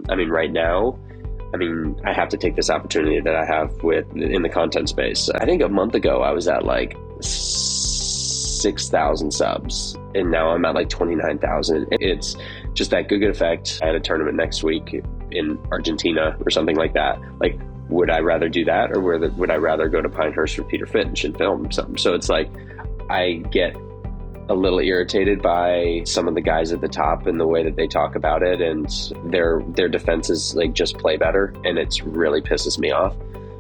I mean, right now, I mean, I have to take this opportunity that I have in the content space. I think a month ago I was at like 6,000 subs, and now I'm at like 29,000. It's just that good effect. I had a tournament next week in Argentina or something like that. Like, would I rather do that, or would I rather go to Pinehurst with Peter Finch and film something? So it's like I get a little irritated by some of the guys at the top and the way that they talk about it, and their defenses like just play better, and it really pisses me off.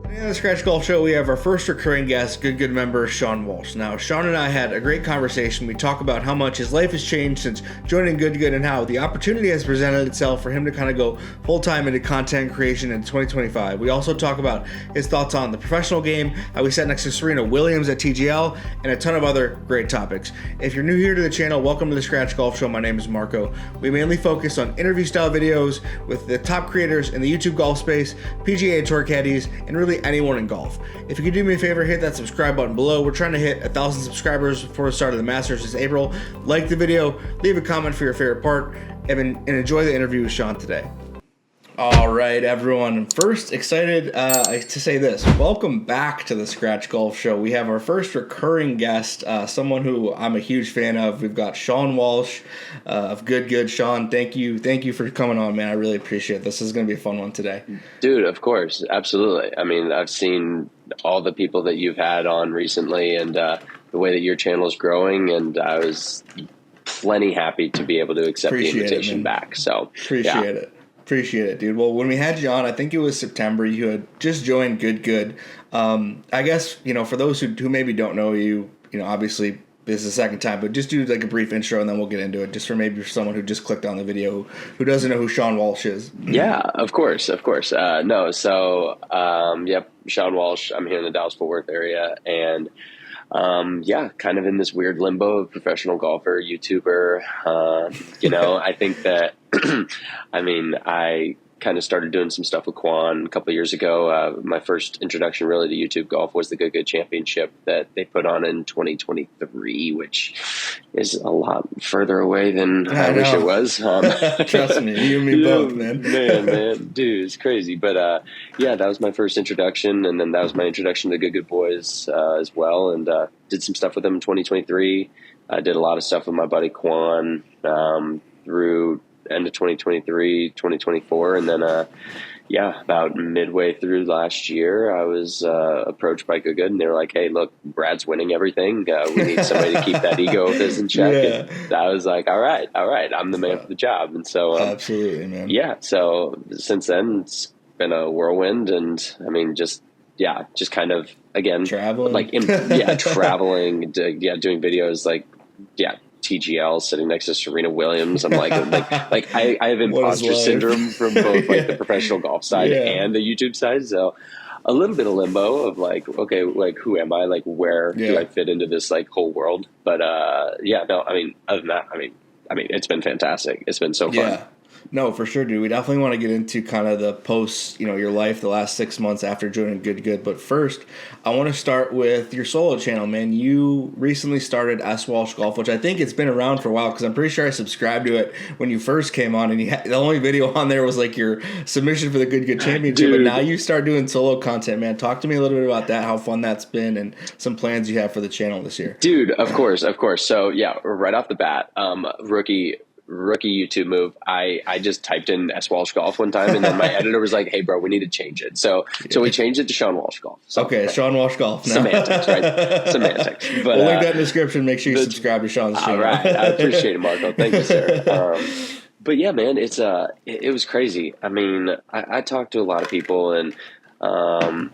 In the Scratch Golf Show, we have our first recurring guest, Good member Sean Walsh. Now, Sean and I had a great conversation. We talk about how much his life has changed since joining Good and how the opportunity has presented itself for him to kind of go full-time into content creation in 2025. We also talk about his thoughts on the professional game, how we sat next to Serena Williams at TGL, and a ton of other great topics. If you're new here to the channel, welcome to the Scratch Golf Show. My name is Marco. We mainly focus on interview-style videos with the top creators in the YouTube golf space, PGA Tour caddies, and really anyone in golf. If you could do me a favor, hit that subscribe button below. We're trying to hit 1,000 subscribers before the start of the Masters this April. Like the video, leave a comment for your favorite part, and enjoy the interview with Sean today. All right, everyone. First, excited to say this. Welcome back to the Scratch Golf Show. We have our first recurring guest, someone who I'm a huge fan of. We've got Sean Walsh of Good. Sean, thank you for coming on, man. I really appreciate it. This is going to be a fun one today. Dude, of course. Absolutely. I mean, I've seen all the people that you've had on recently, and the way that your channel is growing, and I was plenty happy to be able to accept the invitation back. So Appreciate it, dude. Well, when we had you on, I think it was September, you had just joined Good. I guess, for those who maybe don't know you, obviously this is the second time, but just do like a brief intro and then we'll get into it, just for maybe for someone who just clicked on the video who doesn't know who Sean Walsh is. Yeah, of course. Yep, Sean Walsh. I'm here in the Dallas-Fort Worth area, and kind of in this weird limbo of professional golfer, YouTuber. I think that, I kind of started doing some stuff with Quan a couple of years ago. My first introduction really to YouTube golf was the Good Championship that they put on in 2023, which is a lot further away than I wish it was. Trust me, you and me both, man. man, dude, it's crazy. But that was my first introduction, and then that was my introduction to the Good Boys as well, and did some stuff with them in 2023. I did a lot of stuff with my buddy Quan through end of 2023, 2024. And then, about midway through last year, I was approached by Good, and they were like, hey, look, Brad's winning everything. We need somebody to keep that ego of his in check. Yeah. And I was like, all right, I'm the man for the job. And so, absolutely, man. Yeah. So since then, it's been a whirlwind, and just kind of, again, traveling, traveling, doing videos, TGL sitting next to Serena Williams. I'm like I have imposter syndrome from both the professional golf side and the YouTube side. So a little bit of limbo of okay, who am I? Where do I fit into this whole world? But other than that, it's been fantastic. It's been so fun. Yeah. No, for sure, dude. We definitely want to get into kind of the post, your life the last 6 months after joining Good. But first, I want to start with your solo channel, man. You recently started S. Walsh Golf, which I think it's been around for a while because I'm pretty sure I subscribed to it when you first came on, and the only video on there was your submission for the Good Championship. Dude. But now you start doing solo content, man. Talk to me a little bit about that, how fun that's been, and some plans you have for the channel this year. Dude, of course. So, right off the bat, rookie YouTube move. I just typed in S. Walsh Golf one time, and then my editor was like, hey, bro, we need to change it. So we changed it to Sean Walsh Golf. So, okay, Sean Walsh Golf. No. Semantics, right? Semantics. But, we'll link that in the description. Make sure you subscribe to Sean's channel. All right. I appreciate it, Marco. Thank you, sir. But yeah, man, it was crazy. I talked to a lot of people, and I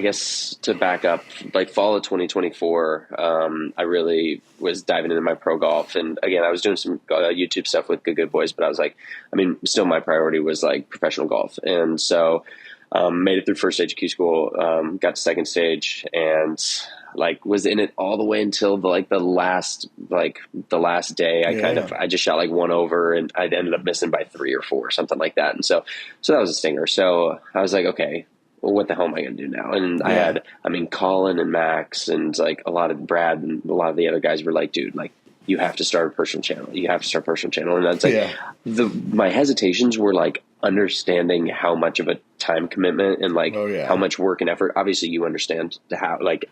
guess to back up, fall of 2024, I really was diving into my pro golf. And again, I was doing some YouTube stuff with Good Boys, but I was still my priority was professional golf. And so, made it through first stage of Q school, got to second stage, and was in it all the way until the last day. I just shot one over, and I ended up missing by 3 or 4, something like that. And so that was a stinger. So I was like, okay, well, what the hell am I going to do now? And I had, Colin and Max and a lot of Brad and a lot of the other guys were like, dude, you have to start a personal channel. You have to start a personal channel. And that's like, Yeah. my hesitations were like understanding how much of a time commitment and like how much work and effort. Obviously you understand how, like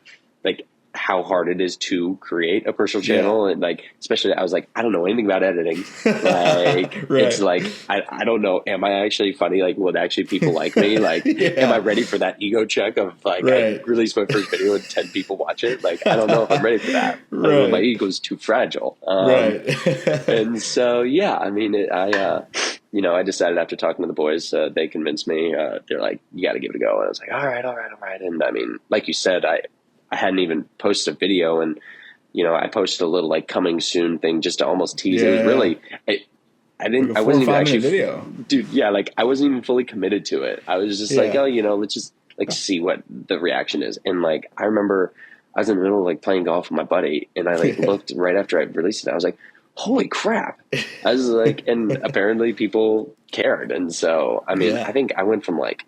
how hard it is to create a personal channel. And like, especially I was like, I don't know anything about editing. Like, it's like, I don't know. Am I actually funny? Like, would actually people like me? Like, am I ready for that ego check of like, I released my first video and 10 people watch it? Like, I don't know if I'm ready for that. I don't know, my ego is too fragile. And so, yeah, I mean, you know, I decided after talking to the boys, they convinced me, they're like, you got to give it a go. And I was like, all right. And I mean, like you said, I hadn't even posted a video, and, you know, I posted a little like coming soon thing just to almost tease. It was really, I wasn't even actually video. Dude. Yeah. Like I wasn't even fully committed to it. I was just like, oh, you know, let's just like see what the reaction is. And like, I remember I was in the middle of like playing golf with my buddy, and I like looked right after I released it. I was like, holy crap. I was like, and apparently people cared. And so, I mean, I think I went from like,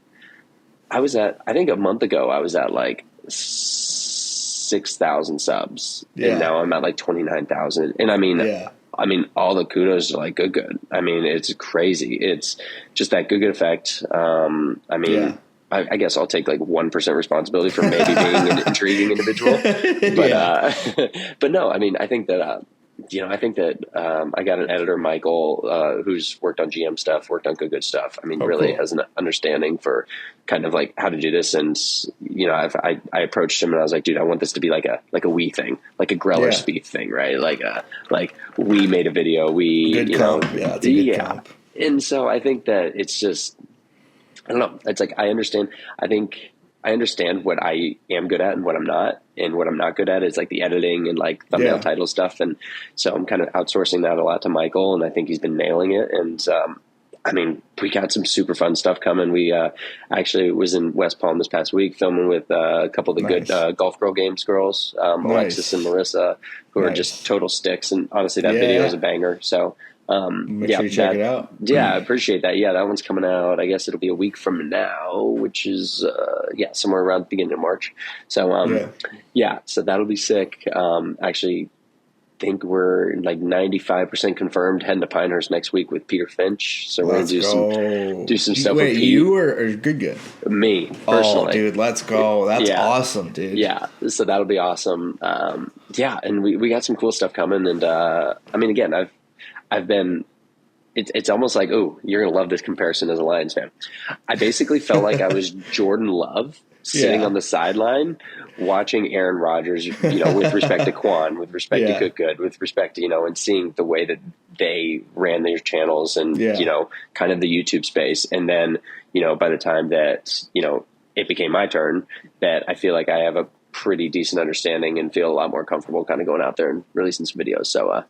I think a month ago I was at like 6,000 subs, and now I'm at like 29,000. And I mean, all the kudos are like good. I mean, it's crazy. It's just that good effect. I mean, I guess I'll take like 1% responsibility for maybe being an intriguing individual, but no, I mean, I think that, you know, I think that I got an editor, Michael, who's worked on GM stuff, worked on good stuff. I mean, really has an understanding for kind of like how to do this. And, you know, I approached him and I was like, dude, I want this to be like a we thing, like a Greller Speed thing, right? Like we made a video, good you comp. know, It's a good comp. And so I think that it's just, I don't know. It's like, I understand what I am good at and what I'm not. And what I'm not good at is like the editing and like thumbnail title stuff. And so I'm kind of outsourcing that a lot to Michael, and I think he's been nailing it. And I mean, we got some super fun stuff coming. We actually was in West Palm this past week filming with a couple of the good Golf Girl Games girls, Alexis and Marissa, who are just total sticks. And honestly, that video is a banger. So make sure you check it out. Yeah, I appreciate that. Yeah, that one's coming out. I guess it'll be a week from now, which is somewhere around the beginning of March. So so that'll be sick. Actually, think we're like 95% confirmed heading to Pinehurst next week with Peter Finch. So we're gonna do some stuff with Pete. You or good? Me personally. Oh, dude, let's go. That's awesome, dude. Yeah, so that'll be awesome. And we got some cool stuff coming. And I mean, again, I've been, it's almost like, oh, you're going to love this comparison as a Lions fan. I basically felt like I was Jordan Love sitting on the sideline watching Aaron Rodgers, you know, with respect to Quan, with respect to Good, with respect to, you know, and seeing the way that they ran their channels and, you know, kind of the YouTube space. And then, you know, by the time that, you know, it became my turn, that I feel like I have a pretty decent understanding and feel a lot more comfortable kind of going out there and releasing some videos. So,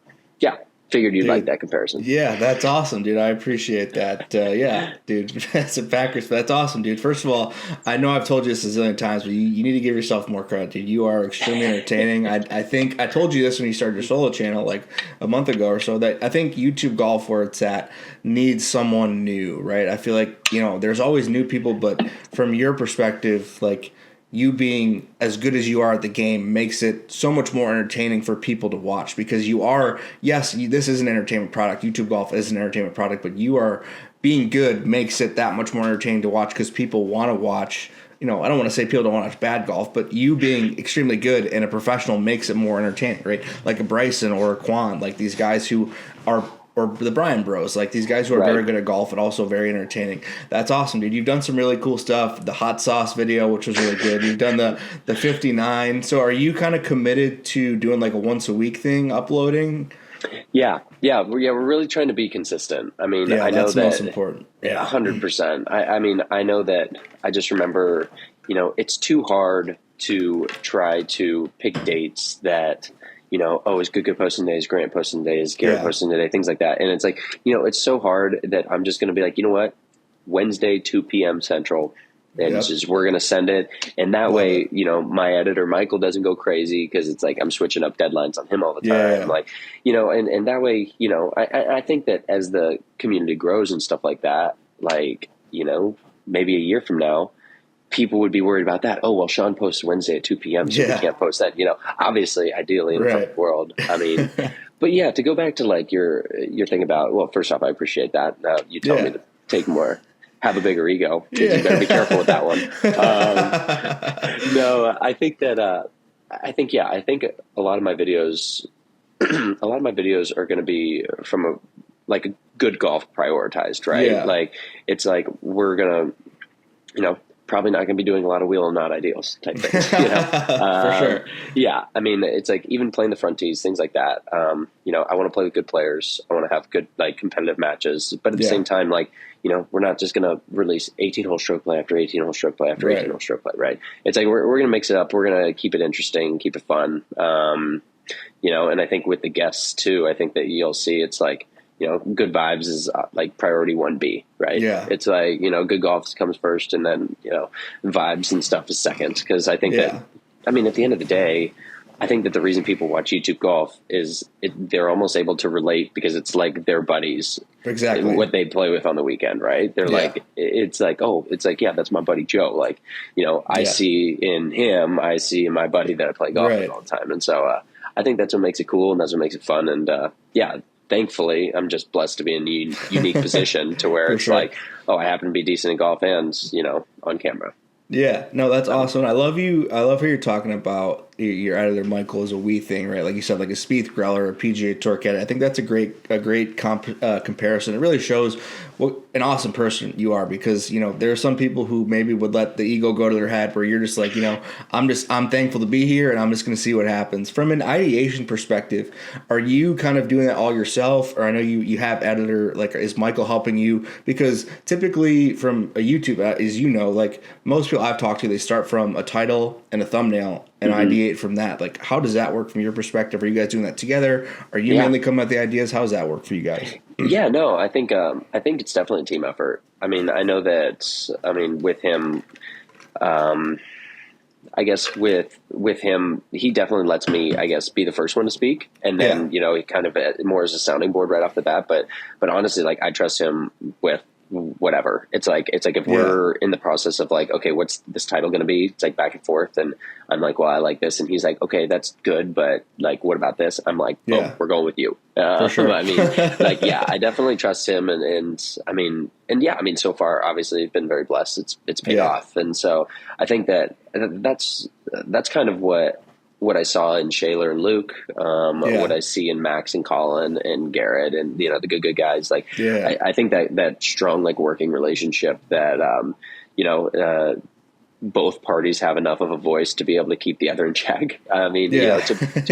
figured you'd like that comparison. Yeah, that's awesome, dude. I appreciate that. Dude, that's a Packers. That's awesome, dude. First of all, I know I've told you this a zillion times, but you need to give yourself more credit, dude. You are extremely entertaining. I think I told you this when you started your solo channel like a month ago or so, that I think YouTube Golf, where it's at, needs someone new, right? I feel like, you know, there's always new people, but from your perspective, like, you being as good as you are at the game makes it so much more entertaining for people to watch, because you are, this is an entertainment product. YouTube Golf is an entertainment product, but you are being good makes it that much more entertaining to watch, because people want to watch, you know, I don't want to say people don't want to watch bad golf, but you being extremely good and a professional makes it more entertaining, right? Like a Bryson or a Quan, like these guys who are, or the Bryan Bros, like these guys who are very good at golf and also very entertaining. That's awesome, dude. You've done some really cool stuff. The hot sauce video, which was really good. You've done the 59. So are you kind of committed to doing like a once a week thing, uploading? Yeah. We're really trying to be consistent. I mean, I know that's that most important. 100%. I mean, I know that. I just remember, you know, it's too hard to try to pick dates that, you know, oh, is Good posting today, is Grant posting today, is Garrett posting today, things like that. And it's like, you know, it's so hard that I'm just going to be like, you know what, Wednesday, 2 p.m. Central, and just we're going to send it. And that way, you know, my editor, Michael, doesn't go crazy, because it's like I'm switching up deadlines on him all the time. Like, you know, and that way, you know, I think that as the community grows and stuff like that, like, you know, maybe a year from now, people would be worried about that. Oh, well, Sean posts Wednesday at 2 p.m., so we can't post that. You know, obviously, ideally, in a perfect world. I mean, but yeah, to go back to like your thing about, well, first off, I appreciate that. You tell me Yeah. to take more, have a bigger ego, because you better be careful with that one. No, I think that I think a lot of my videos, a lot of my videos are going to be from like a good golf prioritized, right? Yeah. Like it's like we're gonna, probably not going to be doing a lot of wheel and not ideals type things, For sure. Yeah, I mean, it's like even playing the front tees, things like that. I want to play with good players. I want to have good like competitive matches, but at the Yeah. same time, like, we're not just going to release 18-hole stroke play after 18-hole stroke play after Right. 18-hole stroke play, right? It's like we're going to mix it up. We're going to keep it interesting, keep it fun. And I think with the guests too, I think that you'll see it's like, good vibes is like priority 1B, right? Yeah. It's like, good golf comes first and then, vibes and stuff is second. Cause I think that, I mean, at the end of the day, I think that the reason people watch YouTube golf is they're almost able to relate because it's like their buddies, Exactly. what they play with on the weekend, right? They're like, it's like, yeah, that's my buddy Joe. Like, I see in him, I see in my buddy that I play golf with all the time. And so I think that's what makes it cool and that's what makes it fun. And thankfully, I'm just blessed to be in a unique position to where it's like, oh, I happen to be decent in golf and, on camera. Yeah, no, that's awesome. I love you. I love how you're talking about your editor Michael as a we thing, right? Like you said, like a Spieth Grell or a PGA Tour caddy. I think that's a great comparison. It really shows what an awesome person you are because there are some people who maybe would let the ego go to their head, where you're just like, I'm thankful to be here and I'm just going to see what happens. From an ideation perspective, are you kind of doing that all yourself, or I know you have editor, like is Michael helping you? Because typically from a YouTube, as like most people I've talked to, they start from a title and a thumbnail and ideate from that. Like, how does that work from your perspective? Are you guys doing that together? Are you mainly coming up with the ideas? How does that work for you guys? Yeah, no, I think it's definitely a team effort. I mean, I know that, with him, I guess with him, he definitely lets me, I guess, be the first one to speak. And then, he kind of more as a sounding board right off the bat. But honestly, like I trust him with whatever. It's like if we're in the process of like, okay, what's this title going to be? It's like back and forth. And I'm like, well, I like this. And he's like, okay, that's good. But like, what about this? I'm like, oh, we're going with you. For sure. I mean, like, yeah, I definitely trust him. And so far, obviously I've been very blessed. It's paid off. And so I think that's kind of what I saw in Shaler and Luke, what I see in Max and Colin and Garrett and, the good guys. Like, I think that strong, like working relationship that, both parties have enough of a voice to be able to keep the other in check. I mean, to be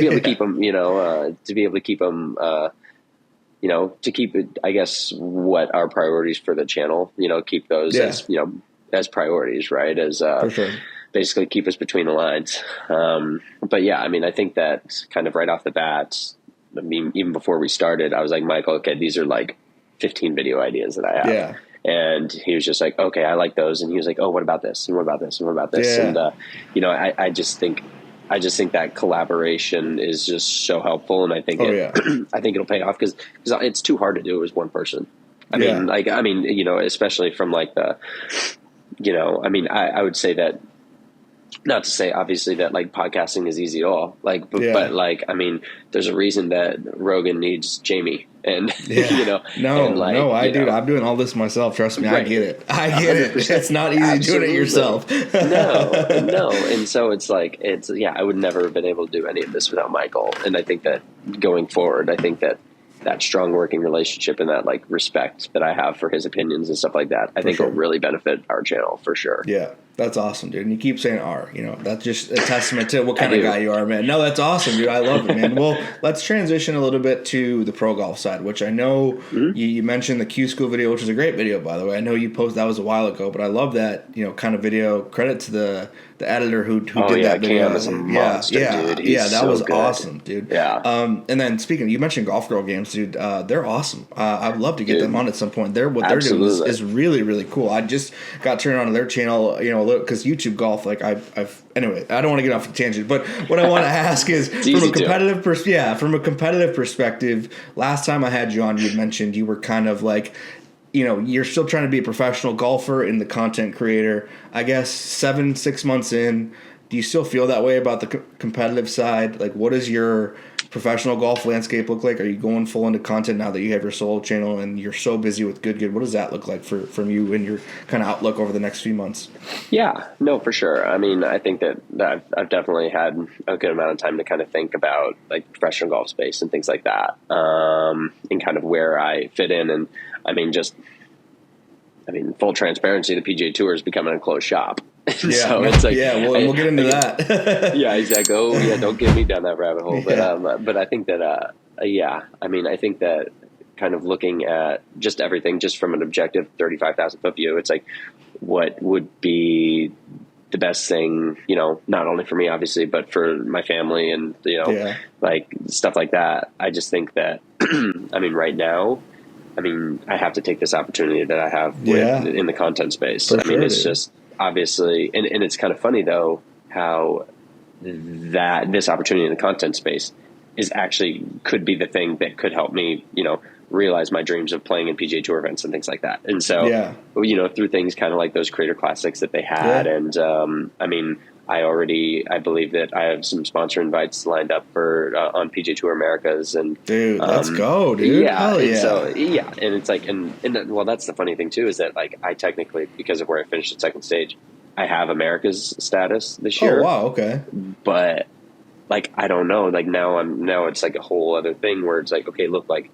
able to keep them, to be able to keep them, to keep it, I guess, what our priorities for the channel, keep those as, as priorities, right? As, for sure. Basically keep us between the lines. But yeah, I mean, I think that kind of right off the bat, I mean, even before we started, I was like, Michael, okay, these are like 15 video ideas that I have. Yeah. And he was just like, okay, I like those. And he was like, oh, what about this? And what about this? And what about this? Yeah. And, I just think that collaboration is just so helpful. And I think, I think it'll pay off because it's too hard to do as one person. I mean, especially from like the, I would say that, not to say obviously that like podcasting is easy at all, like, but like, I mean, there's a reason that Rogan needs Jamie and, I'm doing all this myself. Trust me. Right. I get it. It's not easy doing it yourself. No. And so it's like, I would never have been able to do any of this without Michael. And I think that going forward, I think that strong working relationship and that like respect that I have for his opinions and stuff like that, I think will really benefit our channel for sure. Yeah. That's awesome, dude. And you keep saying R, that's just a testament to what kind of guy you are, man. No, that's awesome, dude. I love it, man. Well, let's transition a little bit to the pro golf side, which I know you mentioned the Q School video, which is a great video, by the way. I know you posted that was a while ago, but I love that, kind of video. Credit to the editor who did that video. Cam is a monster, dude. He's that was good. awesome, dude. Yeah. And then speaking, you mentioned Golf Girl games, dude. They're awesome. I'd love to get them on at some point. They're doing is really, really cool. I just got turned on to their channel, because YouTube golf, like anyway, I don't want to get off the tangent, but what I want to ask is from a competitive perspective, last time I had you on, you mentioned you were kind of like, you're still trying to be a professional golfer and the content creator. I guess 6 months in, do you still feel that way about the competitive side? Like, what is your professional golf landscape look like? Are you going full into content now that you have your solo channel and you're so busy with Good? What does that look like from you and your kind of outlook over the next few months? Yeah, no, for sure. I mean, I think that I've definitely had a good amount of time to kind of think about like professional golf space and things like that, and kind of where I fit in. And I mean, full transparency, the PGA Tour is becoming a closed shop. Yeah, so it's like, we'll get into that. Yeah, exactly. Oh, yeah, don't get me down that rabbit hole. Yeah. But I think that, I think that kind of looking at just everything, just from an objective 35,000 foot view, it's like, what would be the best thing, not only for me, obviously, but for my family and, like stuff like that. I just think that, right now, I have to take this opportunity that I have in the content space. It's just obviously, and it's kind of funny though, how this opportunity in the content space is actually could be the thing that could help me, realize my dreams of playing in PGA Tour events and things like that. And so, through things kind of like those Creator Classics that they had. And, I believe that I have some sponsor invites lined up for on PGA Tour Americas, and dude, let's go, dude. Yeah, hell yeah. So and it's like, well, that's the funny thing too, is that like I technically, because of where I finished at second stage, I have America's status this year. Oh wow, okay. But like I don't know, like now it's like a whole other thing where it's like, okay, look, like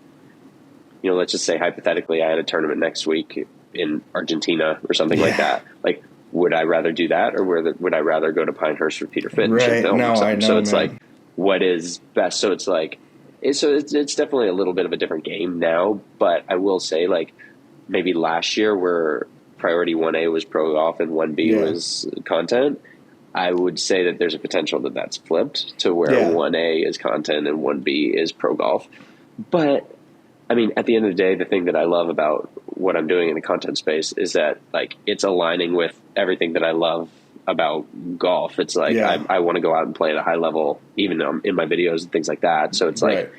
let's just say hypothetically I had a tournament next week in Argentina or something like that, like. Would I rather do that, or would I rather go to Pinehurst for Peter Fitch? Right. No, I know. So it's man. like, what is best? So it's like, it's definitely a little bit of a different game now. But I will say, like, maybe last year where priority 1A was pro golf and 1B was content, I would say that there's a potential that that's flipped to where 1A is content and 1B is pro golf. But at the end of the day, the thing that I love about what I'm doing in the content space is that like it's aligning with everything that I love about golf. It's like I want to go out and play at a high level, even in my videos and things like that. So it's like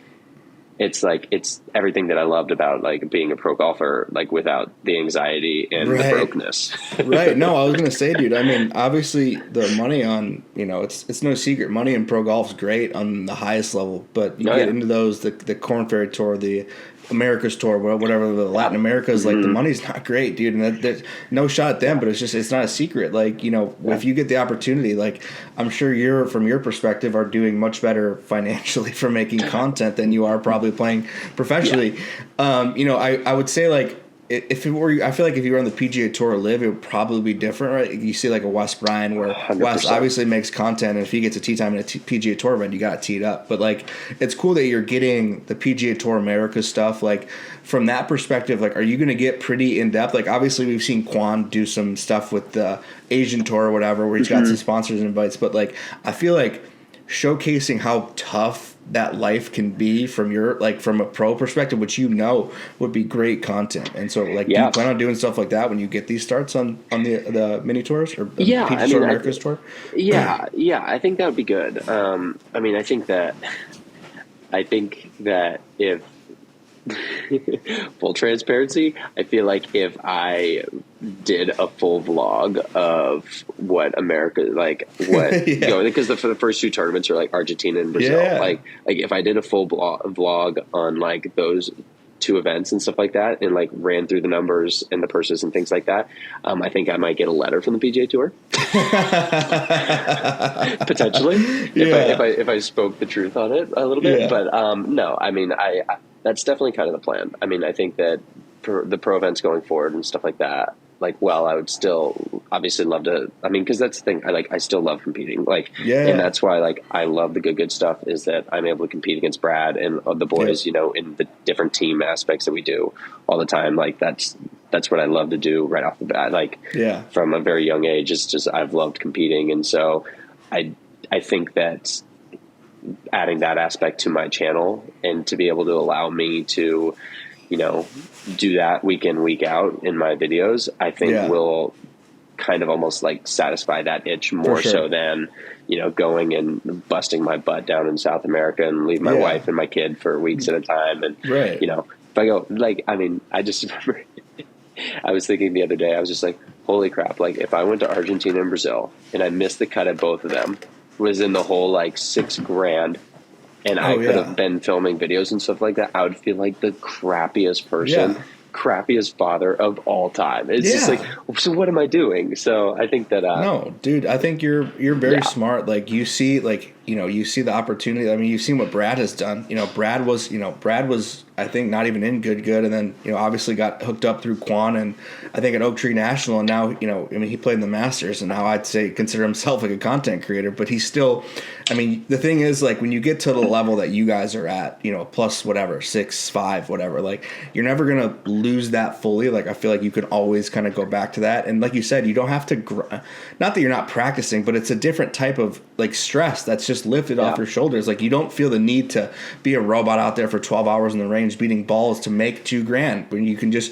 it's everything that I loved about like being a pro golfer, like without the anxiety and the brokenness. Right. No, I was gonna say, dude. Obviously the money on it's no secret. Money in pro golf is great on the highest level, but you get into those the Korn Ferry Tour, the America's Tour, whatever, the Latin America is like the money's not great, dude. And there's no shot at them, but it's not a secret. Like, if you get the opportunity, like I'm sure from your perspective are doing much better financially for making content than you are probably playing professionally. I would say like, if it were, I feel like if you were on the PGA Tour Live, it would probably be different, right? You see like a Wes Bryan where 100%. Wes obviously makes content, and if he gets a tee time in a PGA Tour event, you got it teed up. But like, it's cool that you're getting the PGA Tour America stuff. Like from that perspective, like, are you going to get pretty in depth? Like obviously we've seen Quan do some stuff with the Asian Tour or whatever, where he's got some sponsors and invites. But like, I feel like showcasing how tough that life can be from a pro perspective, which would be great content. And so like, do you plan on doing stuff like that when you get these starts on the mini tours or PGA Tour America's Tour? I think that would be good. I think that if full transparency, I feel like if I did a full vlog of what America, like what, because for the first two tournaments are like Argentina and Brazil, like if I did a full vlog on like those two events and stuff like that, and like ran through the numbers and the purses and things like that, I think I might get a letter from the PGA Tour potentially if I spoke the truth on it a little bit. But no, that's definitely kind of the plan. I think that for the pro events going forward and stuff like that, like, well, I would still obviously love to, because that's the thing. I still love competing. And that's why, like, I love the good stuff is that I'm able to compete against Brad and the boys, in the different team aspects that we do all the time. Like, that's what I love to do right off the bat. Like, from a very young age, it's just, I've loved competing. And so I think that adding that aspect to my channel and to be able to allow me to, do that week in, week out in my videos, I think will kind of almost like satisfy that itch more so than, going and busting my butt down in South America and leave my wife and my kid for weeks at a time. And, if I go, like, I just remember I was thinking the other day, I was just like, holy crap. Like if I went to Argentina and Brazil and I missed the cut at both of them, was in the whole like $6,000 and I could have been filming videos and stuff like that, I would feel like the crappiest person, crappiest father of all time. It's just like, so what am I doing? So I think that no, dude, I think you're very smart. Like you see, like, you know, you see the opportunity. I mean, you've seen what Brad has done. You know, Brad was I think not even in good, and then, you know, obviously got hooked up through Quan and I think at Oak Tree National, and now, you know, I mean, he played in the Masters, and now I'd say consider himself like a content creator, but he's still, I mean, the thing is, like, when you get to the level that you guys are at, you know, plus whatever 6, 5, whatever, like, you're never gonna lose that fully. Like, I feel like you can always kind of go back to that, and like you said, you don't have to. Not that you're not practicing, but it's a different type of like stress that's just lifted off your shoulders. Like, you don't feel the need to be a robot out there for 12 hours in the range beating balls to make $2,000 when you can just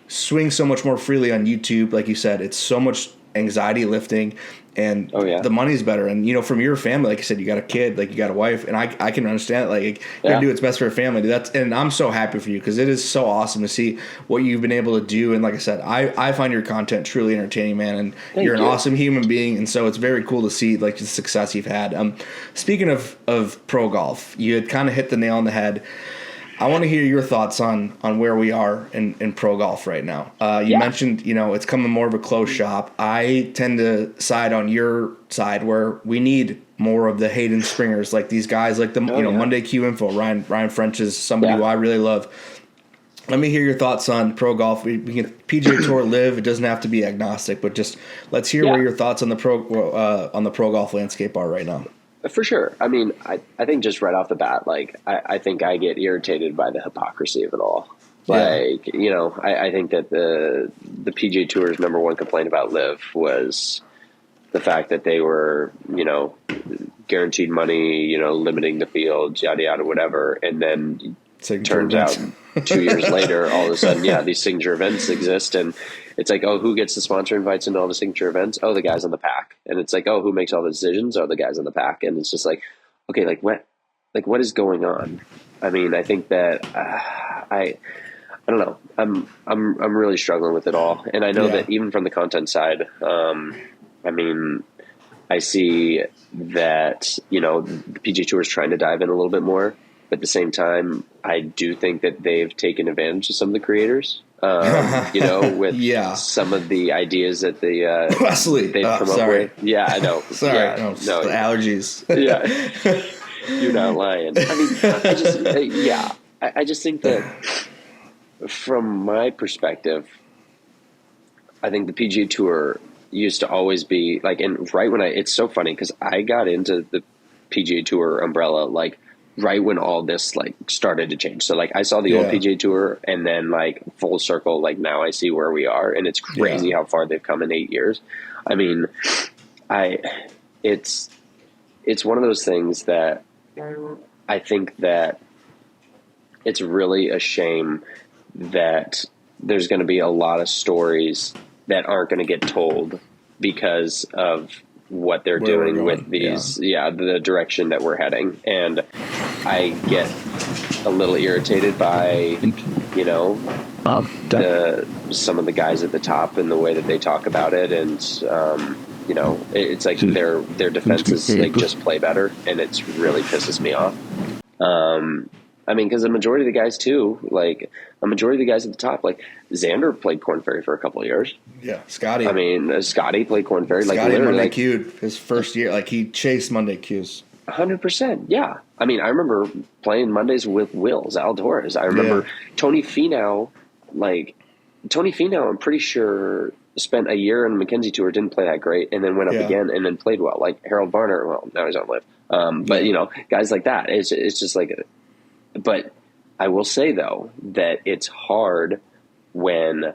swing so much more freely on YouTube. Like you said, it's so much anxiety lifting, and the money's better. And, you know, from your family, like you said, you got a kid, like you got a wife, and I can understand it. Like, you gotta do what's best for your family. And I'm so happy for you, because it is so awesome to see what you've been able to do. And like I said, I find your content truly entertaining, man, and you're an awesome human being. And so it's very cool to see like the success you've had. Speaking of pro golf, you had kind of hit the nail on the head. I want to hear your thoughts on where we are in pro golf right now. You mentioned, you know, it's coming more of a closed shop. I tend to side on your side, where we need more of the Hayden Springers, like these guys, like the Monday Q Info. Ryan French is somebody who I really love. Let me hear your thoughts on pro golf. We can PGA Tour, Live. It doesn't have to be agnostic, but just let's hear where your thoughts on the pro golf landscape are right now. For sure. I mean, I think just right off the bat, like, I think I get irritated by the hypocrisy of it all. Like, you know, I think that the PGA Tour's number one complaint about Live was the fact that they were, you know, guaranteed money, you know, limiting the field, yada, yada, whatever. And then turns out 2 years later, all of a sudden, these signature events exist. And it's like, oh, who gets the sponsor invites into all the signature events? Oh, the guys on the pack. And it's like, oh, who makes all the decisions? Oh, the guys on the pack. And it's just like, okay, what is going on? I mean, I think that I don't know. I'm really struggling with it all. And I know that even from the content side, I mean, I see that, you know, the PGA Tour is trying to dive in a little bit more. But at the same time, I do think that they've taken advantage of some of the creators, you know, with some of the ideas that they've come up with. Yeah, I know. Sorry, no, the allergies. You're not lying. I mean, I just think that from my perspective, I think the PGA Tour used to always be like, and right when it's so funny because I got into the PGA Tour umbrella like right when all this like started to change. So like I saw the old PGA Tour, and then like full circle, like now I see where we are, and it's crazy how far they've come in 8 years. I mean, it's one of those things that I think that it's really a shame that there's going to be a lot of stories that aren't going to get told because of what they're doing with these, the direction that we're heading. And I get a little irritated by, you know, some of the guys at the top and the way that they talk about it. And, you know, it's like their defenses, like just play better. And it's really pisses me off. I mean, because the majority of the guys too, like a majority of the guys at the top, like Xander played Korn Ferry for a couple of years. Yeah, Scotty. I mean, Scotty played Korn Ferry. Scotty like literally, Monday Q his first year, like he chased Monday Qs. 100%. Yeah. I mean, I remember playing Mondays with Wills, Al Torres. I remember Tony Finau, I'm pretty sure spent a year on the Mackenzie Tour, didn't play that great, and then went up again and then played well. Like Harold Varner, well, now he's on Live. But, you know, guys like that, it's just like, but I will say, though, that it's hard when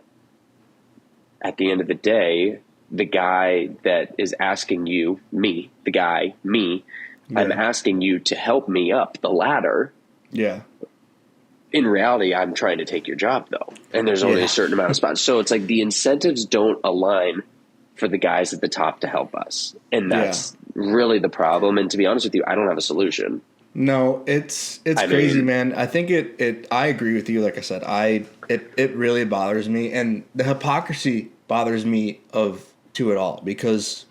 at the end of the day, the guy that is asking you, me, I'm asking you to help me up the ladder. Yeah. In reality, I'm trying to take your job, though. And there's only a certain amount of spots. So it's like the incentives don't align for the guys at the top to help us. And that's really the problem. And to be honest with you, I don't have a solution. No, it's crazy, man. I think I agree with you. Like I said, it really bothers me, and the hypocrisy bothers me to it all, because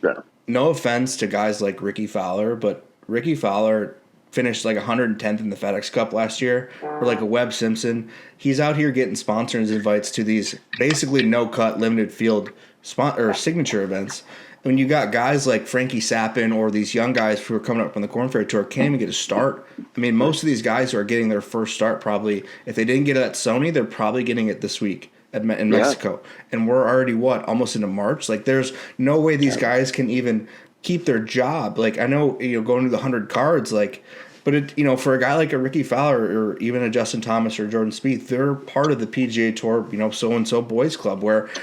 no offense to guys like Ricky Fowler, but Ricky Fowler finished like 110th in the FedEx Cup last year, or like a Webb Simpson. He's out here getting sponsors invites to these basically no-cut limited field or signature events. When you got guys like Frankie Sappin or these young guys who are coming up from the Corn Ferry Tour can't even get a start. I mean, most of these guys who are getting their first start probably, if they didn't get it at Sony, they're probably getting it this week in Mexico. And we're already, almost into March? Like, there's no way these guys can even keep their job. Like, I know, going to the 100 cards, like, but it, for a guy like a Ricky Fowler or even a Justin Thomas or Jordan Spieth, they're part of the PGA Tour, so-and-so boys club where –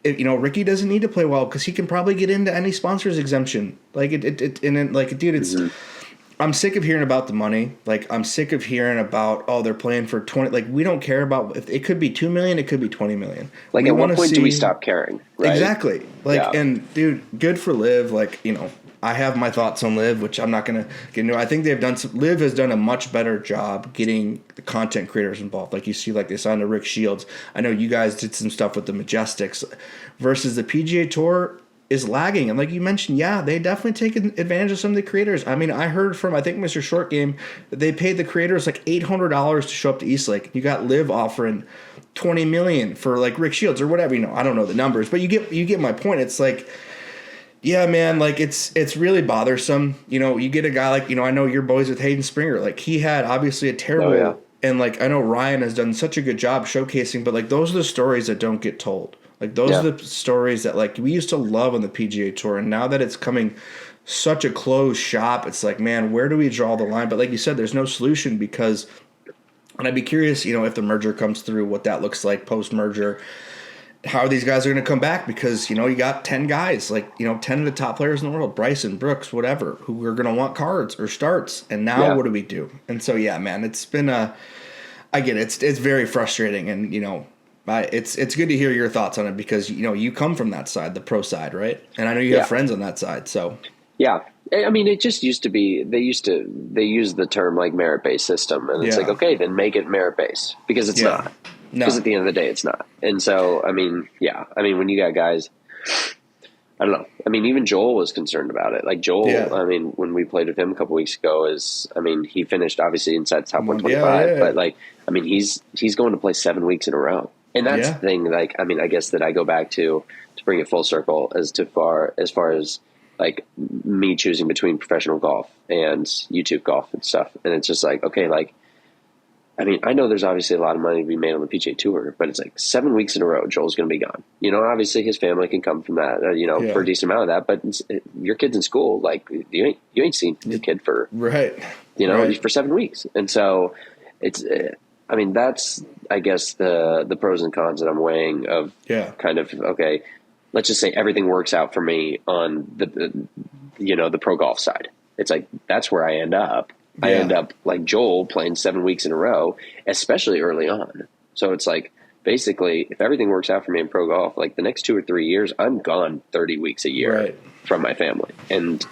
Ricky doesn't need to play well because he can probably get into any sponsors exemption. Like dude, it's. I'm sick of hearing about the money. Like, I'm sick of hearing about, they're playing for 20. Like, we don't care about if it could be $2 million, it could be $20 million. Like, at what point do we stop caring? Right? Exactly. Like, and dude, good for Liv. Like, I have my thoughts on Liv, which I'm not going to get into. I think Liv has done a much better job getting the content creators involved. Like, you see, like, they signed to Rick Shields. I know you guys did some stuff with the Majestics versus the PGA Tour is lagging. And like you mentioned, they definitely take advantage of some of the creators. I mean, I heard from, I think, Mr. Short Game, that they paid the creators like $800 to show up to Eastlake. You got Liv offering $20 million for like Rick Shields or whatever. I don't know the numbers, but you get my point. It's like, yeah, man, like it's really bothersome. You get a guy like, I know your boys with Hayden Springer. Like, he had obviously a terrible, and like I know Ryan has done such a good job showcasing, but like those are the stories that don't get told. Like, those are the stories that, like, we used to love on the PGA Tour, and now that it's coming such a closed shop, it's like, man, where do we draw the line? But like you said, there's no solution because, and I'd be curious, if the merger comes through, what that looks like post-merger, how these guys are going to come back because, you got 10 guys, like, 10 of the top players in the world, Bryson, Brooks, whatever, who are going to want cards or starts, and now what do we do? And so, yeah, man, it's been I get it. It's very frustrating, and, it's good to hear your thoughts on it because you come from that side, the pro side, right? And I know you have friends on that side, so I mean, it just used to be they used the term like merit based system, and it's like, okay, then make it merit based because it's not. Because at the end of the day, it's not. And so, I mean, when you got guys, I don't know. I mean, even Joel was concerned about it. Like Joel, I mean, when we played with him a couple weeks ago, he finished obviously inside the top 125, but like, I mean, he's going to play 7 weeks in a row. And that's the thing, like, I mean, I guess that I go back to bring it full circle as far as like me choosing between professional golf and YouTube golf and stuff. And it's just like, okay, like, I mean, I know there's obviously a lot of money to be made on the PGA Tour, but it's like 7 weeks in a row, Joel's going to be gone. Obviously his family can come from that, for a decent amount of that, but your kid's in school, like you ain't seen your kid for, for 7 weeks. And so it's, I mean, that's, I guess, the pros and cons that I'm weighing of kind of, okay, let's just say everything works out for me on the pro golf side. It's like, that's where I end up. I end up like Joel playing 7 weeks in a row, especially early on. So it's like, basically, if everything works out for me in pro golf, like the next 2 or 3 years, I'm gone 30 weeks a year from my family. And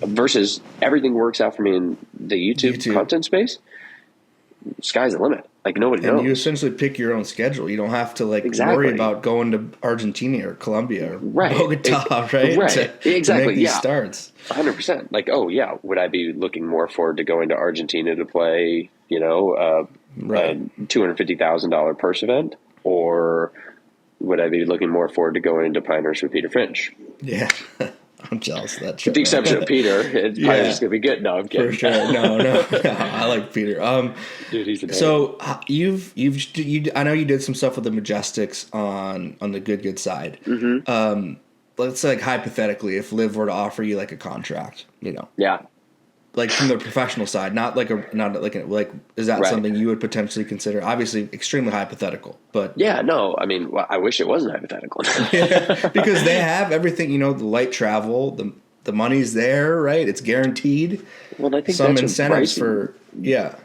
versus everything works out for me in the YouTube content space, sky's the limit. Like, nobody knows. And you essentially pick your own schedule. You don't have to worry about going to Argentina or Colombia or Bogota, right? Exactly. To make these starts. 100%. Like, oh yeah, would I be looking more forward to going to Argentina to play, a $250,000 purse event, or would I be looking more forward to going to Pinehurst with Peter Finch? Yeah. I'm jealous of that trip. With the exception of Peter, it's probably just gonna be good. No, I'm kidding. For sure. No, I like Peter. Dude, he's a so you've I know you did some stuff with the Majestics on the good side. Mm-hmm. Let's say, like, hypothetically, if Liv were to offer you like a contract, like from the professional side, is that something you would potentially consider? Obviously, extremely hypothetical, but no. I mean, I wish it wasn't hypothetical. Because they have everything. The light travel, the money's there, right? It's guaranteed. Well, I think some that's incentives for I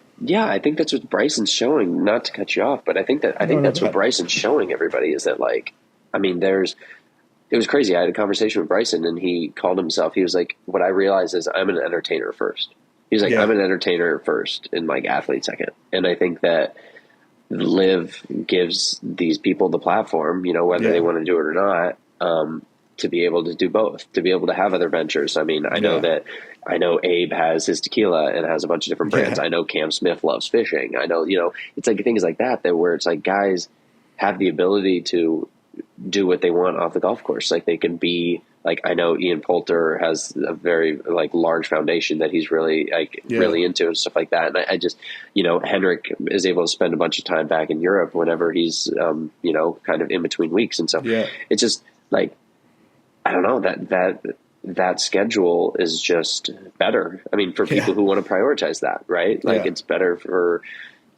think that's what Bryson's showing. Not to cut you off, but I think that's what Bryson's showing everybody is that, like, I mean, it was crazy. I had a conversation with Bryson, and he called himself. He was like, "What I realized is I'm an entertainer first." He was like, "I'm an entertainer first, and like athlete second." And I think that Liv gives these people the platform, whether they want to do it or not, to be able to do both, to be able to have other ventures. I mean, I know Abe has his tequila and has a bunch of different brands. Yeah. I know Cam Smith loves fishing. I know, it's like things like that where it's like guys have the ability to do what they want off the golf course. Like they can be like, I know Ian Poulter has a very like large foundation that he's really really into and stuff like that. And I just, Henrik is able to spend a bunch of time back in Europe whenever he's, kind of in between weeks. And so it's just like, I don't know, that schedule is just better. I mean, for people who want to prioritize that, right? Like it's better for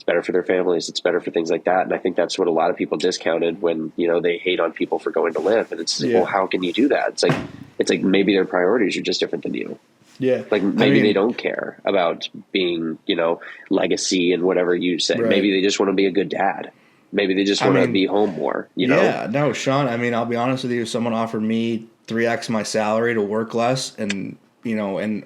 their families. It's better for things like that. And I think that's what a lot of people discounted when, they hate on people for going to live. And it's like, well, how can you do that? It's like maybe their priorities are just different than you. Yeah. Like maybe they don't care about being, legacy and whatever you say. Right. Maybe they just want to be a good dad. Maybe they just want to be home more, Yeah, no, Sean, I mean, I'll be honest with you. If someone offered me 3x my salary to work less and, and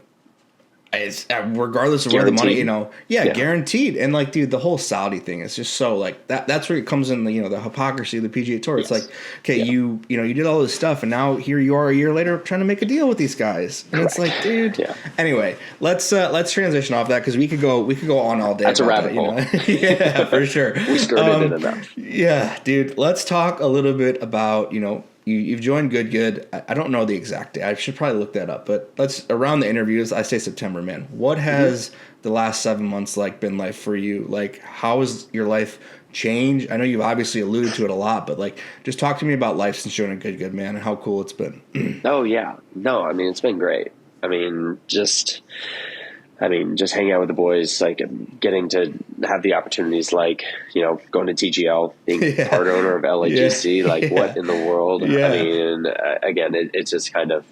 it's regardless of guaranteed. where the money, guaranteed. And like, dude, the whole Saudi thing is just so like that's where it comes in, the hypocrisy of the PGA Tour. It's like, okay, you did all this stuff and now here you are a year later trying to make a deal with these guys. And it's like, dude. Yeah. Anyway, let's transition off that because we could go on all day. That's a rabbit hole. Yeah, for sure. We skirted it enough. Yeah, dude. Let's talk a little bit about, You've joined Good. I don't know the exact date. I should probably look that up. But around the interviews, I say September, man. What has the last 7 months been like for you? Like, how has your life changed? I know you've obviously alluded to it a lot, but just talk to me about life since joining Good, man, and how cool it's been. Oh yeah, no, I mean it's been great. I mean just hanging out with the boys, getting to have the opportunities, going to TGL, being part owner of LAGC, what in the world? I mean, again, it's just kind of,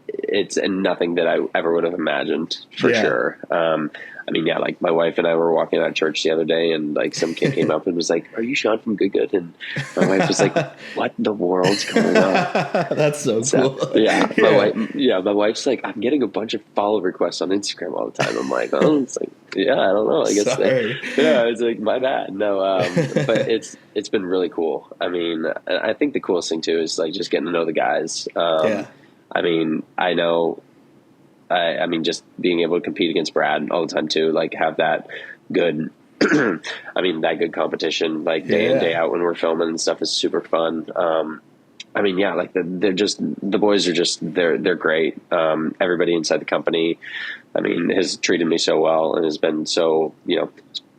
it's nothing that I ever would have imagined for sure. I mean, my wife and I were walking out of church the other day and some kid came up and was like, "Are you Sean from Good?" And my wife was like, "What in the world's going on?" That's so cool. My wife's like, "I'm getting a bunch of follow requests on Instagram all the time." I'm like, "Oh," it's like, "Yeah, I don't know. I guess." It's like, my bad. No, but it's been really cool. I mean, I think the coolest thing too is just getting to know the guys. I mean, I know. I mean, just being able to compete against Brad all the time too, have that good, that good competition, day in, day out when we're filming and stuff is super fun. I mean, they're just, the boys are just, they're great. Everybody inside the company, I mean, has treated me so well and has been so,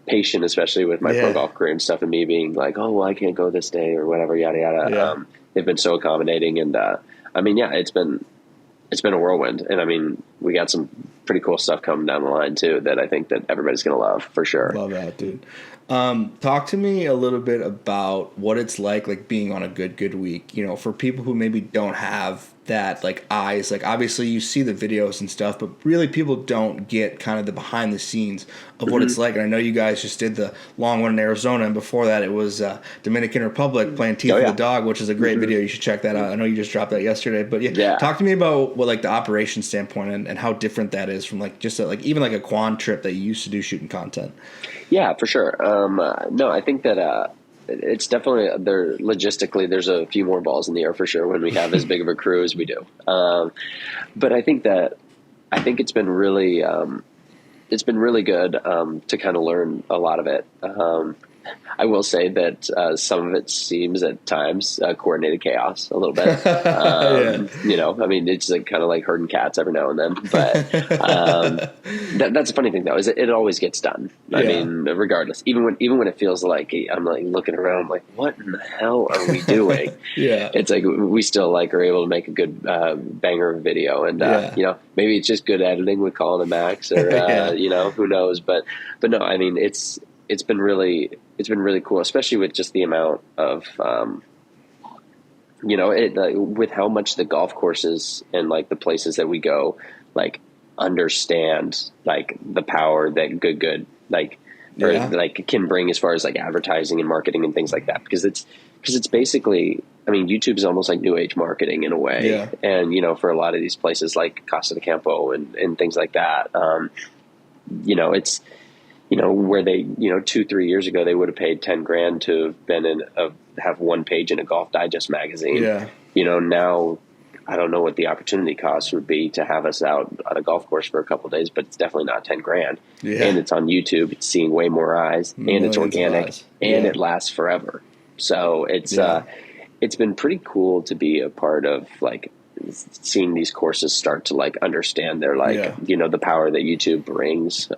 patient, especially with my pro golf career and stuff and me being like, "Oh, well, I can't go this day," or whatever, yada, yada. They've been so accommodating. And, I mean, it's been a whirlwind. And I mean, we got some pretty cool stuff coming down the line too, that I think that everybody's going to love for sure. Love that, dude. Talk to me a little bit about what it's like being on a good week, for people who maybe don't have that eyes, obviously you see the videos and stuff, but really people don't get kind of the behind the scenes of what it's like. And I know you guys just did the long one in Arizona, and before that it was Dominican Republic playing Teeth of the Dog, which is a great video. You should check that out. I know you just dropped that yesterday, but talk to me about what the operation standpoint and how different that is from just even a Quan trip that you used to do shooting content. Yeah, for sure. No, I think that it's definitely logistically there's a few more balls in the air for sure when we have as big of a crew as we do. But I think it's been really good to kind of learn a lot of it. I will say that some of it seems at times coordinated chaos a little bit. I mean, it's kind of like herding cats every now and then. But that's a funny thing, though, is it always gets done. I mean, regardless, even when it feels like I'm looking around, I'm like, what in the hell are we doing? It's we still are able to make a good banger of video, and maybe it's just good editing with Colin and Max, or who knows? But no, I mean, it's been really cool, especially with just the amount of, with how much the golf courses and the places that we go, understand the power that good can bring as far as advertising and marketing and things like that, because it's basically, I mean, YouTube is almost like new age marketing in a way. And, for a lot of these places like Casa de Campo and things like that, it's, where they, 2-3 years ago, they would have paid 10 grand to have been have one page in a Golf Digest magazine. Now I don't know what the opportunity cost would be to have us out on a golf course for a couple of days, but it's definitely not 10 grand. Yeah. And it's on YouTube. It's seeing way more eyes, and Millions it's organic, and yeah. it lasts forever. So it's been pretty cool to be a part of, like, seeing these courses start to like understand their like, you know, the power that YouTube brings.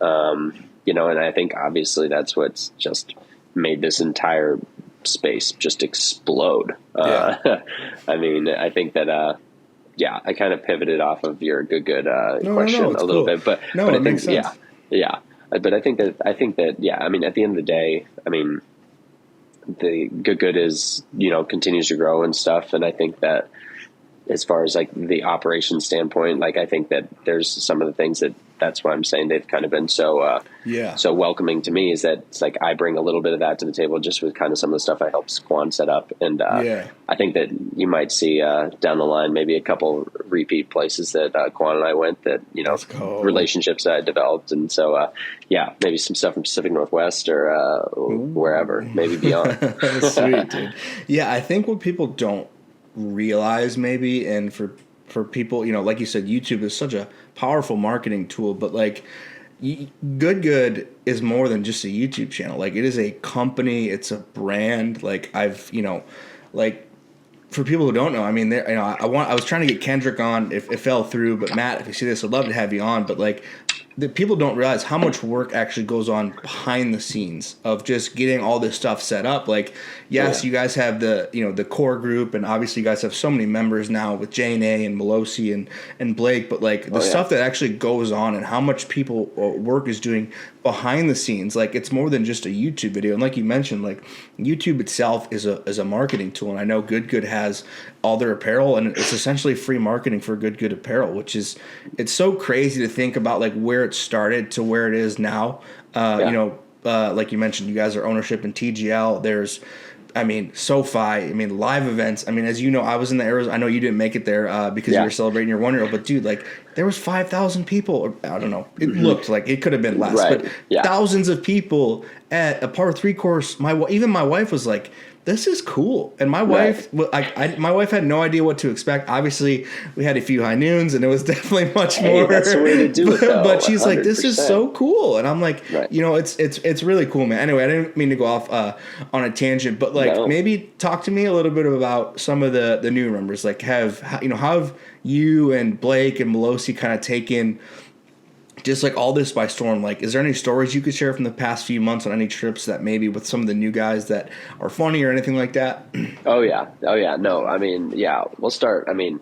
You know, and I think obviously that's what's just made this entire space just explode. I mean, I think that, I kind of pivoted off of your good question a little bit, but I think, makes sense. But I think that, I mean, at the end of the day, I mean, the good is, you know, continues to grow and stuff. And I think that as far as like the operation standpoint, like I think that there's some of the things that's why I'm saying they've kind of been so welcoming to me, is that it's like I bring a little bit of that to the table just with kind of some of the stuff I helped Quan set up. And I think that you might see down the line maybe a couple repeat places that Quan and I went that, you know, relationships that I developed. And so maybe some stuff from Pacific Northwest or wherever, maybe beyond. Sweet, dude. Yeah, I think what people don't realize maybe, and for people, you know, like you said, YouTube is such a powerful marketing tool, but like Good is more than just a YouTube channel. Like it is a company, it's a brand. Like I've, you know, like for people who don't know, I mean, you know, I was trying to get Kendrick on, it fell through, but Matt, if you see this, I'd love to have you on. But like the people don't realize how much work actually goes on behind the scenes of just getting all this stuff set up. Like, yes, you guys have the, you know, the core group, and obviously you guys have so many members now with J&A and Melosi and Blake, but like the stuff that actually goes on and how much people work is doing behind the scenes, like it's more than just a YouTube video. And like you mentioned, like YouTube itself is a marketing tool, and I know Good has all their apparel, and it's essentially free marketing for Good apparel, which is, it's so crazy to think about like where it started to where it is now. You know, like you mentioned, you guys are ownership in TGL. There's, I mean, SoFi. I mean, live events. I mean, as you know, I was in the Arizona. I know you didn't make it there because you were celebrating your 1-year-old. But dude, like there was 5,000 people. Or, I don't know. It looked like it could have been less, but thousands of people at a par 3 course. Even my wife was like, this is cool. And my wife, my wife had no idea what to expect. Obviously, we had a few high noons, and it was definitely much more. That's the way to do it, though. But she's 100%. Like, this is so cool. And I'm like, right. You know, it's really cool, man. Anyway, I didn't mean to go off on a tangent, but like maybe talk to me a little bit about some of the new members. Like, how have you and Blake and Melosi kind of taken just like all this by storm? Like, is there any stories you could share from the past few months on any trips that maybe with some of the new guys that are funny or anything like that? Oh yeah. No, I mean, we'll start. I mean,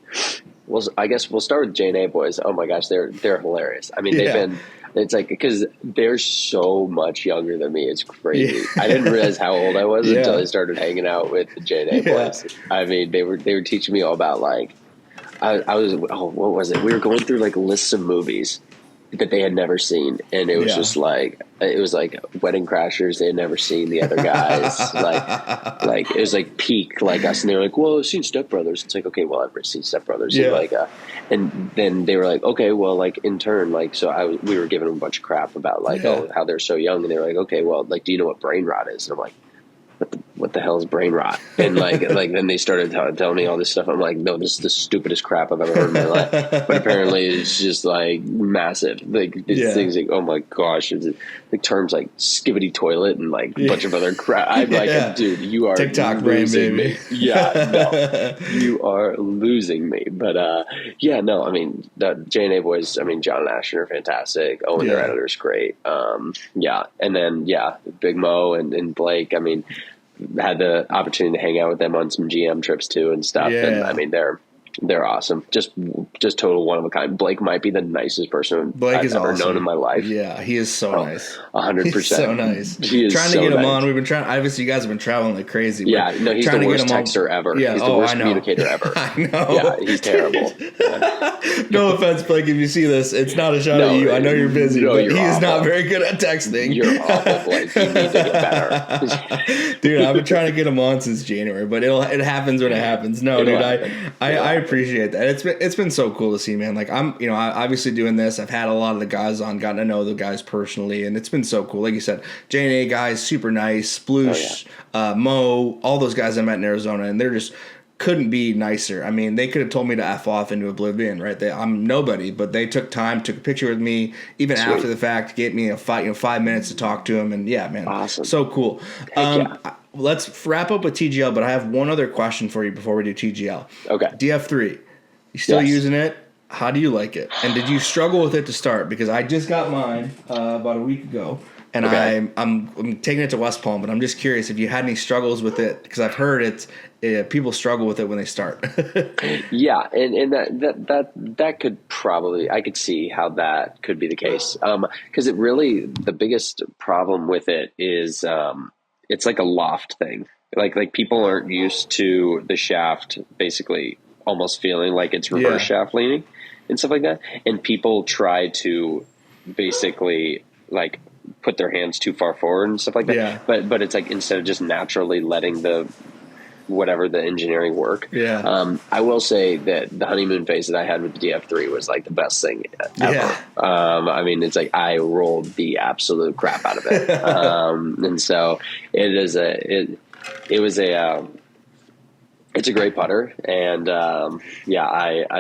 I guess we'll start with J&A boys. Oh my gosh, they're hilarious. I mean, they've been. It's like, because they're so much younger than me. It's crazy. I didn't realize how old I was until I started hanging out with the J&A boys. I mean, they were teaching me all about like, I was, what was it? We were going through like lists of movies that they had never seen, and it was just like, it was like Wedding Crashers. They had never seen the other guys. like it was like peak like us, and they were like, well, I've seen Step Brothers. It's like, okay, well, I've never seen Step Brothers. And like and then they were like, okay, well, like in turn, like, so we were giving them a bunch of crap about like how they're so young, and they were like, okay, well, like, do you know what brain rot is? And I'm like, what the hell is brain rot? And like then they started telling me all this stuff. I'm like, no, this is the stupidest crap I've ever heard in my life. But apparently it's just like massive. Like these things like, oh my gosh, it's like terms like skibbity toilet and like a bunch of other crap. I'm like, dude, you are TikTok losing me. No, you are losing me. But no, I mean, the J&A boys, I mean, John and Ashton are fantastic. Owen, their editor's great. And then Big Mo and Blake, I mean, had the opportunity to hang out with them on some GM trips too and stuff. And I mean, they're awesome. Just total one of a kind. Blake might be the nicest person I've ever known in my life. Yeah, he is so nice. 100%. He's so nice. He is trying to get him on. We've been trying. Obviously, you guys have been traveling like crazy. Yeah, no, he's the worst texter ever. Yeah, he's the worst communicator ever. I know. Yeah, he's terrible. No offense, Blake. If you see this, it's not a shot at you. I know you're busy, but he is not very good at texting. You're awful, Blake. You need to get better. Dude, I've been trying to get him on since January, but it happens when it happens. No, dude, I appreciate that. It's been so cool to see, man. Like I'm obviously doing this. I've had a lot of the guys on, gotten to know the guys personally, and it's been so cool. Like you said, J&A guys, super nice. Sploosh, Mo, all those guys I met in Arizona, and they're just couldn't be nicer. I mean, they could have told me to F off into oblivion, right? I'm nobody, but they took time, took a picture with me, even Sweet. after the fact, gave me 5 minutes to talk to him, and yeah, man, Awesome. so cool. Heck yeah. Let's wrap up with TGL, but I have one other question for you before we do TGL. Okay. DF3, you still Yes. using it? How do you like it? And did you struggle with it to start? Because I just got mine about a week ago. And Okay. I'm taking it to West Palm, but I'm just curious if you had any struggles with it, because I've heard people struggle with it when they start. Yeah, and that could probably, I could see how that could be the case. Because it really, the biggest problem with it is it's like a loft thing. Like people aren't used to the shaft basically almost feeling like it's reverse shaft leaning and stuff like that. And people try to basically like put their hands too far forward and stuff like that. Yeah. But it's like, instead of just naturally letting the engineering work. Yeah. I will say that the honeymoon phase that I had with the DF3 was like the best thing ever. Yeah. I mean, it's like I rolled the absolute crap out of it. And so it's a great putter, and I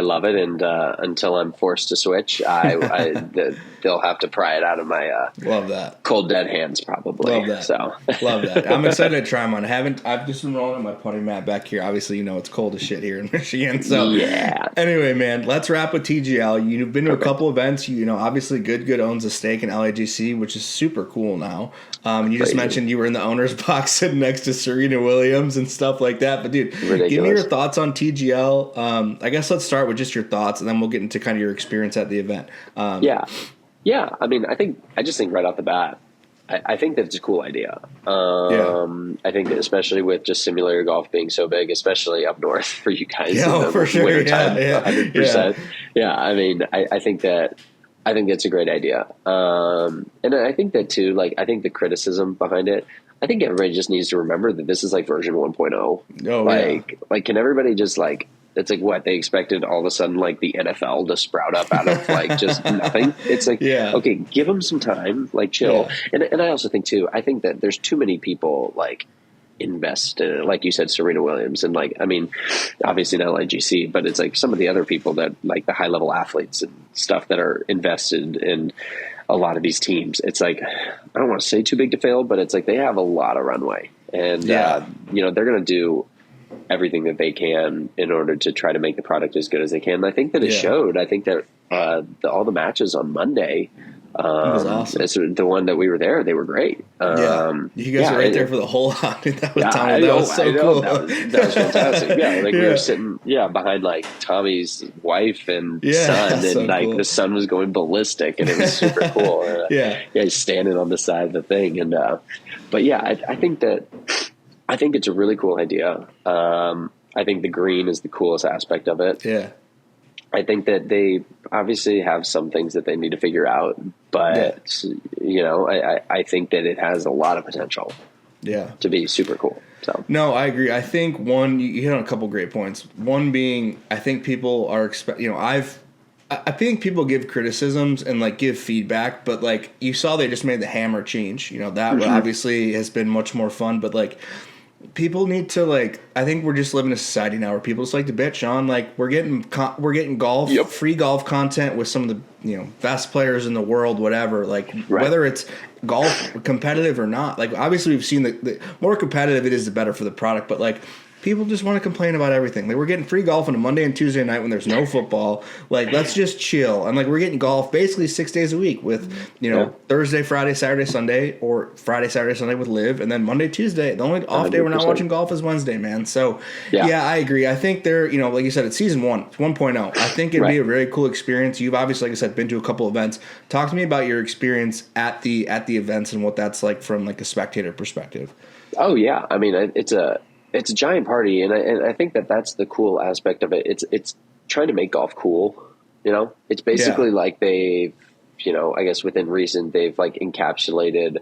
love it. And until I'm forced to switch, they'll have to pry it out of my love that cold dead hands probably. Love that. So love that. I'm excited to try them on. I've just been rolling on my putting mat back here. Obviously, it's cold as shit here in Michigan. So yeah. Anyway, man, let's wrap with TGL. You've been to a couple events. Obviously, Good owns a stake in LAGC, which is super cool now. You just mentioned you were in the owner's box sitting next to Serena Williams and stuff like that. But dude, Ridiculous. Give me your thoughts on TGL. I guess let's start with just your thoughts, and then we'll get into kind of your experience at the event. Yeah. I mean, I just think right off the bat, I think that it's a cool idea. I think that especially with just simulator golf being so big, especially up north for you guys in the for sure. wintertime, Yeah. 100%. Yeah. I mean, I think that's a great idea. And I think that too, like, I think the criticism behind it, I think everybody just needs to remember that this is like version 1.0. Like, can everybody just like, it's like what they expected all of a sudden, like the NFL to sprout up out of like just nothing. It's like, okay, give them some time, like chill. Yeah. And I also think too, I think that there's too many people like invest in it. Like you said, Serena Williams, and like, I mean, obviously not LIGC, but it's like some of the other people that like the high level athletes and stuff that are invested in a lot of these teams. It's like, I don't want to say too big to fail, but it's like they have a lot of runway, and they're going to do everything that they can in order to try to make the product as good as they can. And I think that it showed. I think that all the matches on Monday, was awesome. The one that we were there, they were great. You guys were right there for the whole hunt. That was Tommy. That was so cool. That was fantastic. Yeah, like we were sitting behind like Tommy's wife and son, and so like cool. The son was going ballistic, and it was super cool. He's standing on the side of the thing, and but yeah, I think it's a really cool idea. I think the green is the coolest aspect of it. Yeah. I think that they obviously have some things that they need to figure out, but I think that it has a lot of potential. To be super cool. So no, I agree. I think you hit on a couple great points. One being, I think people are I think people give criticisms and like give feedback, but like you saw, they just made the hammer change. That obviously has been much more fun, but like, people need to like. I think we're just living in a society now where people just like to bitch on. Like we're getting golf, free golf content with some of the best players in the world, whatever. Like whether it's golf competitive or not. Like obviously we've seen the more competitive it is, the better for the product. But like people just want to complain about everything. Like we're getting free golf on a Monday and Tuesday night when there's no football. Like let's just chill. And like we're getting golf basically 6 days a week with Thursday, Friday, Saturday, Sunday, or Friday, Saturday, Sunday with Liv, and then Monday, Tuesday. The only off day 100%. We're not watching golf is Wednesday, man. So yeah, I agree. I think they're like you said, it's season 1, it's 1.0. I think it'd be a very cool experience. You've obviously, like I said, been to a couple events. Talk to me about your experience at the events and what that's like from like a spectator perspective. Oh yeah, I mean it's a giant party, and I think that that's the cool aspect of it. It's trying to make golf cool. It's basically like they've, I guess within reason, they've like encapsulated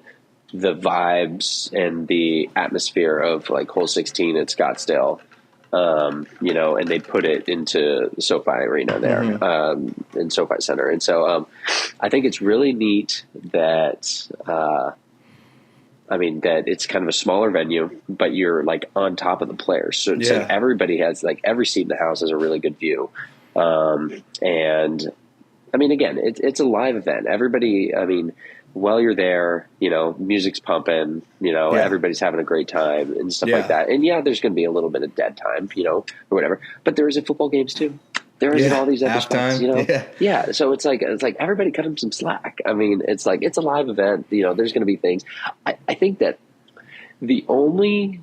the vibes and the atmosphere of like hole 16 at Scottsdale, and they put it into the SoFi Arena there, in SoFi Center. And so I think it's really neat that I mean, that it's kind of a smaller venue, but you're like on top of the players. So it's like everybody has like every seat in the house has a really good view. And I mean, again, it's a live event. Everybody, I mean, while you're there, music's pumping, everybody's having a great time and stuff like that. And there's going to be a little bit of dead time, or whatever, but there is at football games too. There isn't all these other spots, So it's like everybody cut them some slack. I mean, it's like it's a live event. There's going to be things. I think that the only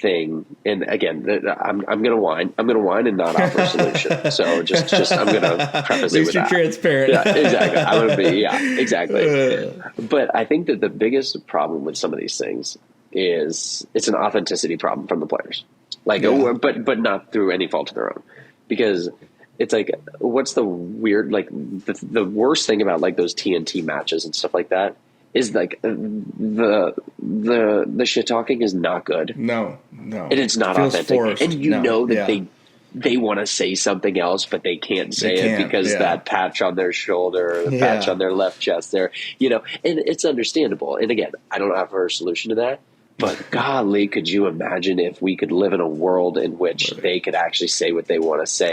thing, and again, I'm going to whine. I'm going to whine and not offer a solution. So just I'm going to preface it with that. Transparent. Yeah, exactly. I'm going to be exactly. But I think that the biggest problem with some of these things is it's an authenticity problem from the players. Like, but not through any fault of their own, because it's like, what's the weird, like the worst thing about like those TNT matches and stuff like that is like the shit talking is not good. No. And it's not authentic. Forced. And that they want to say something else, but they can't say it because that patch on their shoulder, the patch on their left chest there, and it's understandable. And again, I don't offer a solution to that. But golly, could you imagine if we could live in a world in which they could actually say what they want to say?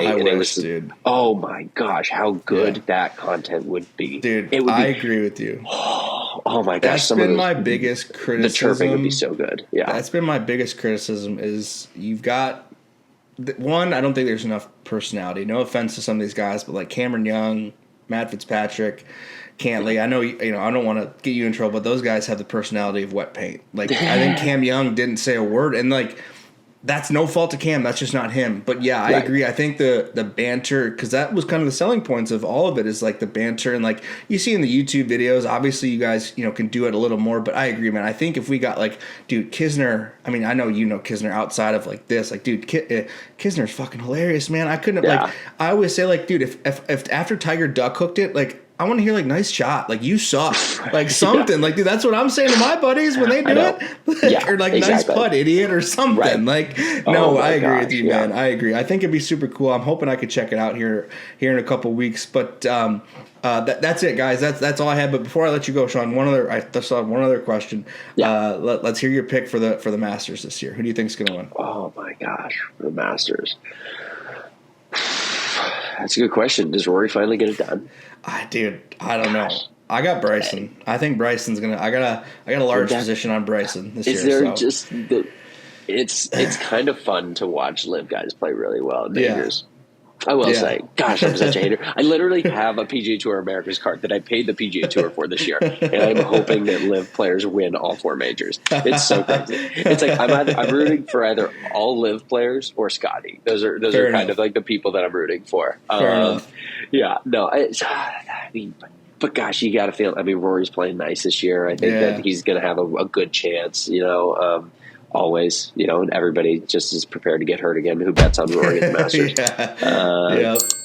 Dude. Oh my gosh, how good that content would be. Dude, I agree with you. Oh my gosh. That's been my biggest criticism. The chirping would be so good. Yeah. That's been my biggest criticism is you've got, one, I don't think there's enough personality. No offense to some of these guys, but like Cameron Young, Matt Fitzpatrick, Cantley. I know, I don't want to get you in trouble, but those guys have the personality of wet paint. Like, I think Cam Young didn't say a word, and like, that's no fault to Cam. That's just not him. But yeah, I agree. I think the banter, because that was kind of the selling points of all of it, is like the banter, and like you see in the YouTube videos. Obviously, you guys can do it a little more. But I agree, man. I think if we got like, dude, Kisner. I mean, I know Kisner outside of like this. Like, dude, Kisner's fucking hilarious, man. I couldn't like. I always say like, dude, if after Tiger duck hooked it, like, I want to hear like nice shot, like you suck, like something, like dude. That's what I'm saying to my buddies when they do it, or like nice putt, idiot, or something. Like, no, I agree with you, man. I agree. I think it'd be super cool. I'm hoping I could check it out here in a couple weeks. But that's it, guys. That's all I had. But before I let you go, Sean, I just have one other question. Let's hear your pick for the Masters this year. Who do you think's going to win? Oh my gosh, the Masters. That's a good question. Does Rory finally get it done? Dude, I don't know. I got Bryson. I think Bryson's gonna. I got a large position on Bryson this year. Is there just it's kind of fun to watch live guys play really well in majors. I will say, gosh, I'm such a hater. I literally have a PGA Tour America's card that I paid the PGA Tour for this year, and I'm hoping that live players win all 4 majors. It's so crazy. It's like I'm rooting for either all live players or Scotty. Those are kind of like the people that I'm rooting for. Fair enough. Yeah, no, but gosh, you got to feel. I mean, Rory's playing nice this year. I think that he's going to have a good chance. Always, and everybody just is prepared to get hurt again. Who bets on Rory at the Masters?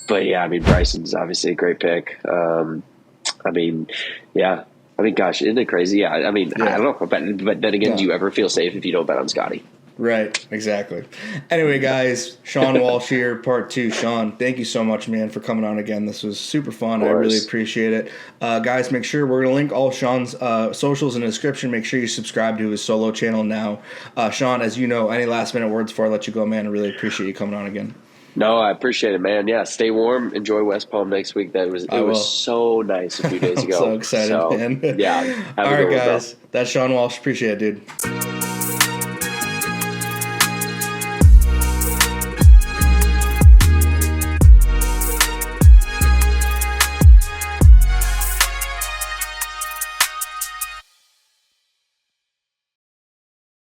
But yeah, I mean, Bryson's obviously a great pick. I mean, gosh, isn't it crazy? Yeah, I mean, I don't know, but then again, do you ever feel safe if you don't bet on Scotty? Right, exactly. Anyway, guys, Sean Walsh here, part 2. Sean, thank you so much, man, for coming on again. This was super fun. I really appreciate it. Guys, make sure we're going to link all Sean's socials in the description. Make sure you subscribe to his solo channel now. Sean, as you know, any last-minute words before I let you go, man? I really appreciate you coming on again. No, I appreciate it, man. Yeah, stay warm. Enjoy West Palm next week. It was so nice a few days ago. So excited, man. Yeah. All right, guys. That's Sean Walsh. Appreciate it, dude.